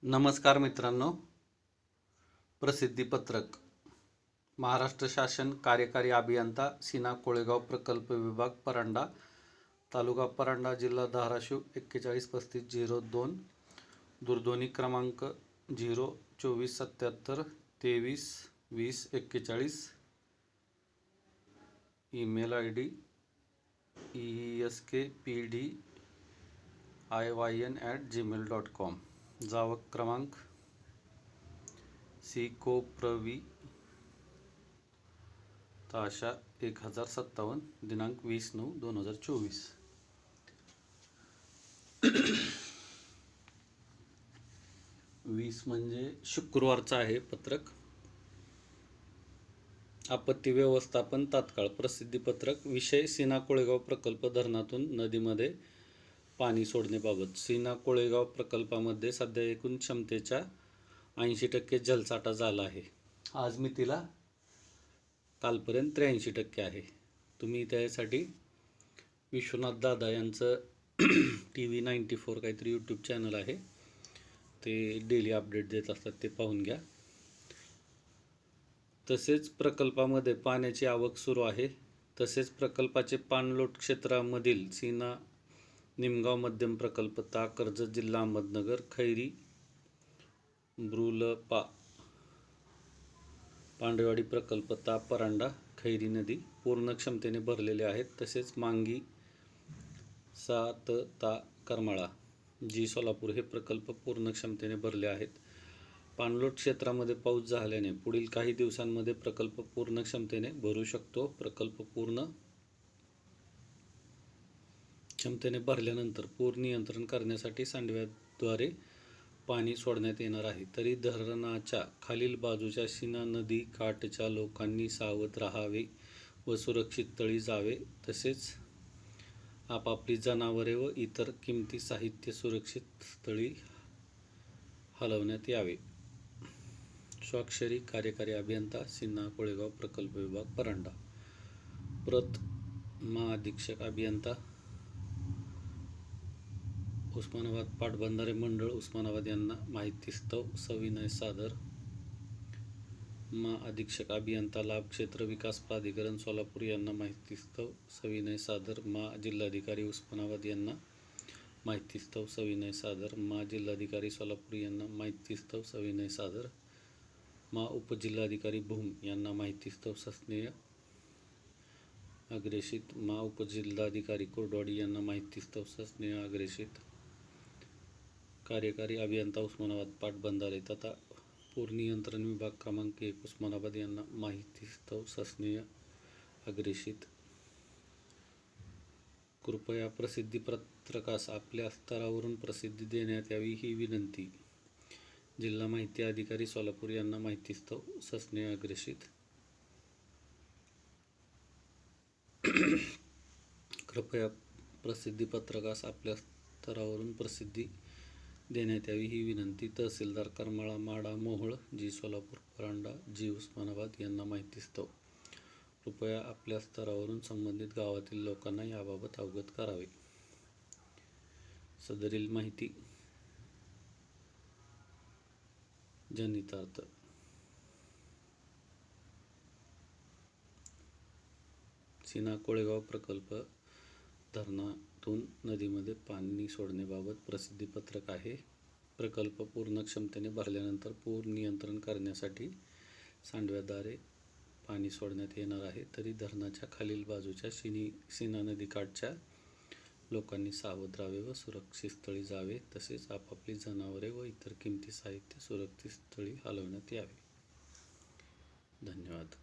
नमस्कार मित्रांनो. प्रसिद्धीपत्रक. महाराष्ट्र शासन कार्यकारी अभियंता सीना कोळेगाव प्रकल्प विभाग परांडा, तालुका परांडा, जिल्हा धाराशिव 413502, दूरध्वनी क्रमांक 02477232041, ईमेल ID eskpdiyn@gmail.com, जावक क्रमांक सिकोप्रवी ताशा 1057, दिनांक 20/9/2024. 20 म्हणजे शुक्रवारचं आहे पत्रक. आपत्ती व्यवस्थापन तात्काळ. प्रसिद्धीपत्रक. विषय सीना कोळेगाव प्रकल्प धरणातून नदीमध्ये पाणी सोडण्याबाबत. सीना कोळेगाव प्रकल्पामध्ये सध्या एकूण क्षमतेच्या 80% जलसाठा झाला आहे. आज मितीला कालपर्यंत 83% आहे. तुम्ही त्यासाठी विश्वनाथ दादा यांचं TV94 काहीतरी यूट्यूब चॅनल आहे, ते डेली अपडेट देत असतात, ते पाहून घ्या. तसेच प्रकल्पामध्ये पाण्याची आवक सुरू आहे. तसेच प्रकल्पाचे पाणलोट क्षेत्रामधील सीना निमगाव मध्यम प्रकल्प ता कर्जत जिल्हा अहमदनगर, खैरी ब्रुलपा पांडवेवाडी प्रकल्प ता परांडा, खैरी नदी पूर्ण क्षमतेने भरलेले आहेत. तसेच मांगी 7 ता करमाळा जी सोलापूर हे प्रकल्प पूर्ण क्षमतेने भरले आहेत. पाणलोट क्षेत्रामध्ये पाऊस झाल्याने पुढील काही दिवसांमध्ये प्रकल्प पूर्ण क्षमतेने भरू शकतो. प्रकल्प पूर्ण क्षमतेने भरल्यानंतर पूर नियंत्रण करण्यासाठी सांडव्याद्वारे पाणी सोडण्यात येणार आहे. तरी धरणाच्या खालील बाजूच्या सीना नदी काठच्या लोकांनी सावध राहावे व सुरक्षित स्थळी जावे. तसेच आपापली जनावरे व इतर किमती साहित्य सुरक्षित स्थळी हलवण्यात यावे. स्वाक्षरी कार्यकारी अभियंता सीना कोळेगाव प्रकल्प विभाग परांडा. प्रत महाअधीक्षक अभियंता उस्मानाबाद पाटबंधारे मंडळ उस्मानाबाद यांना माहितीस्तव सविनय सादर. महाअधीक्षक अभियंता लाभ क्षेत्र विकास प्राधिकरण सोलापूर यांना माहितीस्तव सविनय सादर. जिल्हाधिकारी उस्मानाबाद यांना माहितीस्तव सविनय सादर. जिल्हाधिकारी सोलापूर यांना माहितीस्तव सविनय सादर. उपजिल्हाधिकारी भूम यांना माहितीस्तव सस्नेह अग्रेषित. उपजिल्हाधिकारी कुर्डवाडी यांना माहितीस्तव सस्नेह अग्रेषित. कार्यकारी अभियंता उस्मानाबाद पाटबंधारे तथा पूर नियंत्रण विभाग क्रमांक 1 उस्मानाबाद यांना माहितीस्तव सस्नेह अग्रेषित. कृपया प्रसिद्धीपत्रकास आपल्या स्तरावरून प्रसिद्धी देण्यात यावी ही विनंती. जिल्हा माहिती अधिकारी सोलापूर यांना माहितीस्तव सस्नेह अग्रेषित. कृपया प्रसिद्धीपत्रकास आपल्या स्तरावरून प्रसिद्धी देण्यात यावी ही विनंती. तहसीलदार करमाळा माडा मोहोळ जी सोलापूर परांडा जी उस्मानाबाद यांना माहितीस्तव. कृपया आपल्या स्तरावरून संबंधित गावातील लोकांना याबाबत अवगत करावे. सदरील माहिती जनितार्थ. सीना कोळेगाव प्रकल्प धरणातून नदीमध्ये पाणी सोडण्याबाबत प्रसिद्धीपत्रक आहे. प्रकल्प पूर्ण क्षमतेने भरल्यानंतर पूर नियंत्रण करण्यासाठी सांडव्याद्वारे पाणी सोडण्यात येणार आहे. तरी धरणाच्या खालील बाजूच्या सीना नदीकाठच्या लोकांनी सावध राहावे व सुरक्षित स्थळी जावे. तसेच आपापली जनावरे व इतर किमती साहित्य सुरक्षित स्थळी हलवण्यात यावे. धन्यवाद.